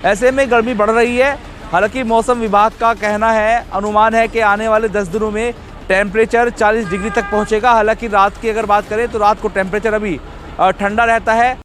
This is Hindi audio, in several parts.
ऐसे में गर्मी बढ़ रही है। हालांकि मौसम विभाग का कहना है, अनुमान है कि आने वाले 10 दिनों में टेम्परेचर 40 डिग्री तक पहुंचेगा। हालांकि रात की अगर बात करें तो रात को टेम्परेचर अभी ठंडा रहता है।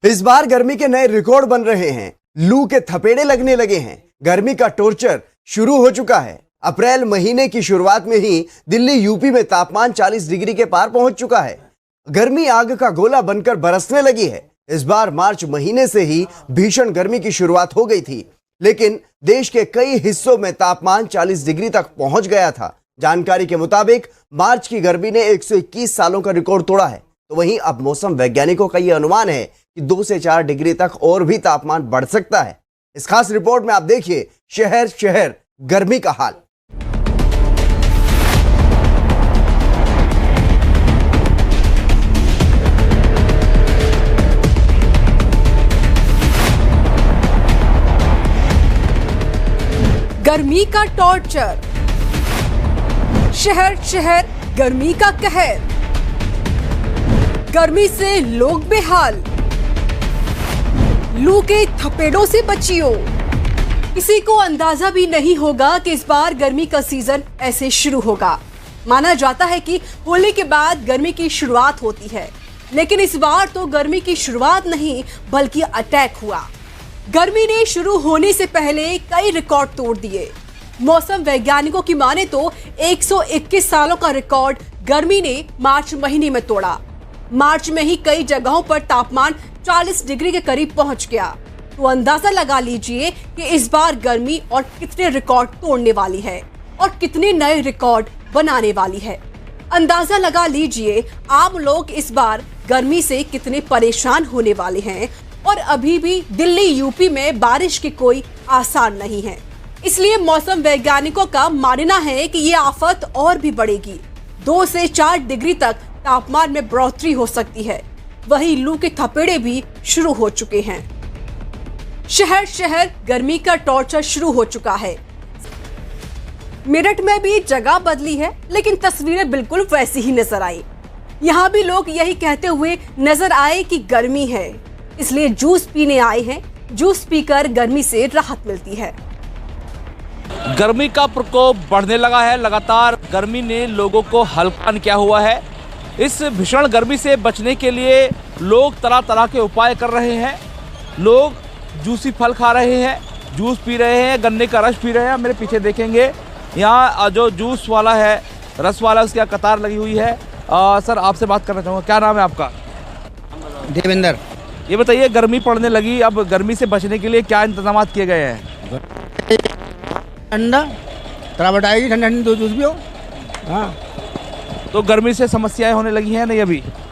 इस बार गर्मी के नए रिकॉर्ड बन रहे हैं। लू के थपेड़े लगने लगे हैं। गर्मी का टॉर्चर शुरू हो चुका है। अप्रैल महीने की शुरुआत में ही दिल्ली यूपी में तापमान 40 डिग्री के पार पहुंच चुका है। गर्मी आग का गोला बनकर बरसने लगी है। इस बार मार्च महीने से ही भीषण गर्मी की शुरुआत हो गई थी, लेकिन देश के कई हिस्सों में तापमान 40 डिग्री तक पहुंच गया था। जानकारी के मुताबिक मार्च की गर्मी ने 121 सालों का रिकॉर्ड तोड़ा है। तो वहीं अब मौसम वैज्ञानिकों का यह अनुमान है कि 2 से 4 डिग्री तक और भी तापमान बढ़ सकता है। इस खास रिपोर्ट में आप देखिए शहर शहर गर्मी का हाल। गर्मी का टॉर्चर, शहर शहर गर्मी का कहर, गर्मी से लोग बेहाल, लू के थपेड़ों से बचियो। किसी को अंदाजा भी नहीं होगा कि इस बार गर्मी का सीजन ऐसे शुरू होगा। माना जाता है कि होली के बाद गर्मी की शुरुआत होती है, लेकिन इस बार तो गर्मी की शुरुआत नहीं बल्कि अटैक हुआ। गर्मी ने शुरू होने से पहले कई रिकॉर्ड तोड़ दिए। मौसम वैज्ञानिकों की माने तो 121 सालों का रिकॉर्ड गर्मी ने मार्च महीने में तोड़ा। मार्च में ही कई जगहों पर तापमान 40 डिग्री के करीब पहुंच गया। तो अंदाजा लगा लीजिए कि इस बार गर्मी और कितने रिकॉर्ड तोड़ने वाली है और कितने नए रिकॉर्ड बनाने वाली है। अंदाजा लगा लीजिए आम लोग इस बार गर्मी से कितने परेशान होने वाले हैं। और अभी भी दिल्ली यूपी में बारिश की कोई आसार नहीं है। इसलिए मौसम वैज्ञानिकों का मानना है कि ये आफत और भी बढ़ेगी। 2 से 4 डिग्री तक तापमान में बढ़ोतरी हो सकती है। वहीं लू के थपेड़े भी शुरू हो चुके हैं। शहर शहर गर्मी का टॉर्चर शुरू हो चुका है। मेरठ में भी जगह बदली है, लेकिन तस्वीरें बिल्कुल वैसी ही नजर आई। यहाँ भी लोग यही कहते हुए नजर आए कि गर्मी है, इसलिए जूस पीने आए हैं। जूस पीकर गर्मी से राहत मिलती है। गर्मी का प्रकोप बढ़ने लगा है। लगातार गर्मी ने लोगों को हल्का किया हुआ है। इस भीषण गर्मी से बचने के लिए लोग तरह तरह के उपाय कर रहे हैं। लोग जूसी फल खा रहे हैं, जूस पी रहे हैं, गन्ने का रस पी रहे हैं। मेरे पीछे देखेंगे यहाँ जो जूस वाला है, रस वाला, उसकी कतार लगी हुई है। सर, आपसे बात करना चाहूँगा, क्या नाम है आपका? देवेंद्र। ये बताइए, गर्मी पड़ने लगी, अब गर्मी से बचने के लिए क्या इंतजाम किए गए हैं? ठंडा तरावट आएगी, ठंडा ठंडी दो जूस भी हो। हाँ, तो गर्मी से समस्याएं होने लगी हैं? नहीं,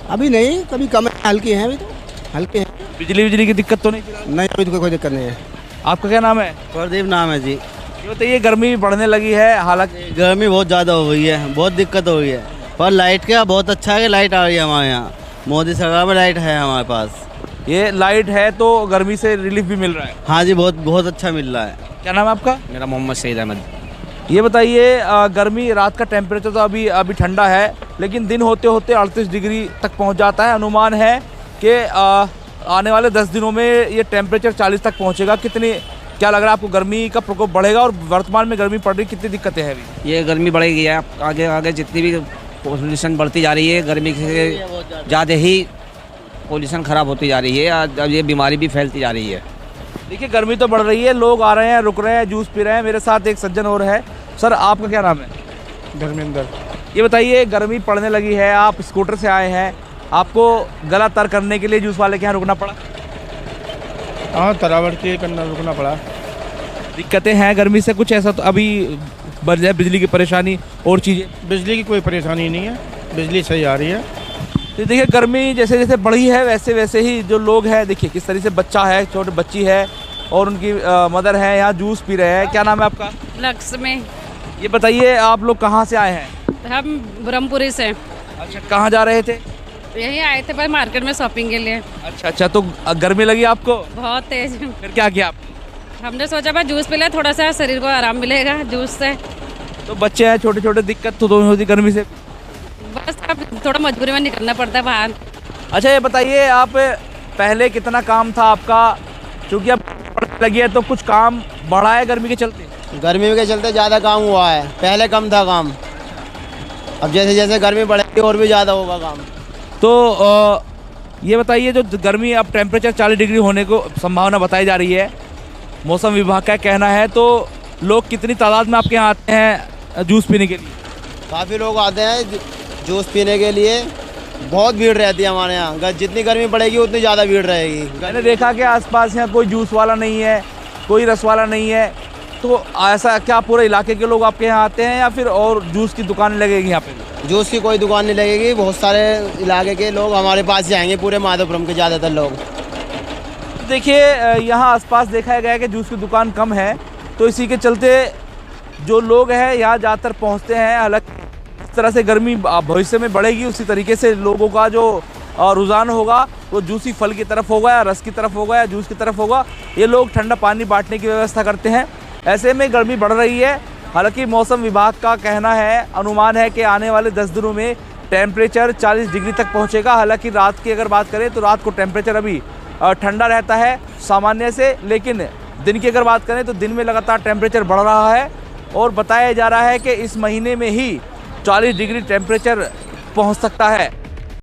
अभी नहीं, कभी कम है, हल्की हैं, अभी तो हल्के हैं। बिजली की दिक्कत तो नहीं? नहीं, अभी तो कोई दिक्कत नहीं है। आपका क्या नाम है? प्रदीप नाम है जी। ये बताइए, गर्मी बढ़ने लगी है, हालांकि गर्मी बहुत ज़्यादा हो गई है, बहुत दिक्कत हो गई है। पर लाइट का बहुत अच्छा है कि लाइट आ रही है हमारे यहाँ। मोदी सरकार में लाइट है हमारे पास। ये लाइट है तो गर्मी से रिलीफ भी मिल रहा है? हाँ जी, बहुत बहुत अच्छा मिल रहा है। क्या नाम है आपका? मेरा मोहम्मद सईद अहमद। ये बताइए, गर्मी, रात का टेम्परेचर तो अभी ठंडा है, लेकिन दिन होते होते 38 डिग्री तक पहुंच जाता है। अनुमान है कि आने वाले 10 दिनों में ये टेम्परेचर 40 तक पहुंचेगा। क्या लग रहा है आपको, गर्मी का प्रकोप बढ़ेगा? और वर्तमान में गर्मी पड़ रही, कितनी दिक्कतें हैं अभी? ये गर्मी बढ़ेगी है, आगे आगे जितनी भी पोल्यूशन बढ़ती जा रही है, गर्मी से ज़्यादा ही पोल्यूशन ख़राब होती जा रही है। अब ये बीमारी भी फैलती जा रही है। देखिए, गर्मी तो बढ़ रही है, लोग आ रहे हैं, रुक रहे हैं, जूस पी रहे हैं। मेरे साथ एक सज्जन और है। सर, आपका क्या नाम है? धर्मेंद्र। ये बताइए, गर्मी पड़ने लगी है, आप स्कूटर से आए हैं, आपको गला तर करने के लिए जूस वाले के यहाँ रुकना पड़ा? हाँ, तरावट के करना रुकना पड़ा। दिक्कतें हैं गर्मी से कुछ ऐसा? तो अभी बढ़ जाए बिजली की परेशानी और चीज़ें? बिजली की कोई परेशानी नहीं है, बिजली सही आ रही है। तो देखिए, गर्मी जैसे जैसे बढ़ी है वैसे वैसे ही जो लोग हैं, देखिए किस तरह से, बच्चा है, छोटी बच्ची है और उनकी मदर है, यहाँ जूस पी रहे हैं। क्या नाम है आपका? लक्ष्मी। ये बताइए, आप लोग कहाँ से आए हैं? हम ब्रह्मपुरी से। अच्छा, कहाँ जा रहे थे? यही आए थे पर मार्केट में शॉपिंग के लिए। अच्छा, तो गर्मी लगी आपको? बहुत तेज। फिर क्या किया आप? हमने सोचा भाई जूस पी ले, थोड़ा सा शरीर को आराम मिलेगा जूस से। तो बच्चे हैं छोटे छोटे, दिक्कत तो होती गर्मी से? बस अब थोड़ा मजबूरी में निकलना पड़ता है बाहर। अच्छा ये बताइए, आप पहले कितना काम था आपका, क्योंकि अब लगी है तो कुछ काम बढ़ा है गर्मी के चलते? गर्मी के चलते ज़्यादा काम हुआ है, पहले कम था काम। अब जैसे जैसे गर्मी बढ़ेगी और भी ज़्यादा होगा काम। तो ये बताइए, जो गर्मी अब टेम्परेचर 40 डिग्री होने को संभावना बताई जा रही है, मौसम विभाग का कहना है, तो लोग कितनी तादाद में आपके यहाँ आते हैं जूस पीने के लिए? काफ़ी लोग आते हैं जूस पीने के लिए, बहुत भीड़ रहती है हमारे यहाँ। जितनी गर्मी बढ़ेगी उतनी ज़्यादा भीड़ रहेगी। मैंने देखा कि आसपास यहाँ कोई जूस वाला नहीं है, कोई रस वाला नहीं है, तो ऐसा क्या पूरे इलाके के लोग आपके यहाँ आते हैं या फिर और जूस की दुकान लगेगी यहाँ पे? जूस की कोई दुकान नहीं लगेगी, बहुत सारे इलाके के लोग हमारे पास ही आएंगे, पूरे माधोपुरम के ज़्यादातर लोग। देखिए यहाँ आसपास देखा गया है कि जूस की दुकान कम है, तो इसी के चलते जो लोग हैं यहाँ ज़्यादातर पहुँचते हैं। हालांकि इस तरह से गर्मी भविष्य में बढ़ेगी, उसी तरीके से लोगों का जो रुझान होगा वो जूसी फल की तरफ होगा या रस की तरफ होगा या जूस की तरफ होगा। ये लोग ठंडा पानी बांटने की व्यवस्था करते हैं। ऐसे में गर्मी बढ़ रही है। हालांकि मौसम विभाग का कहना है, अनुमान है कि आने वाले 10 दिनों में टेम्परेचर 40 डिग्री तक पहुंचेगा। हालांकि रात की अगर बात करें तो रात को टेम्परेचर अभी ठंडा रहता है सामान्य से, लेकिन दिन की अगर बात करें तो दिन में लगातार टेम्परेचर बढ़ रहा है और बताया जा रहा है कि इस महीने में ही 40 डिग्री टेम्परेचर पहुंच सकता है।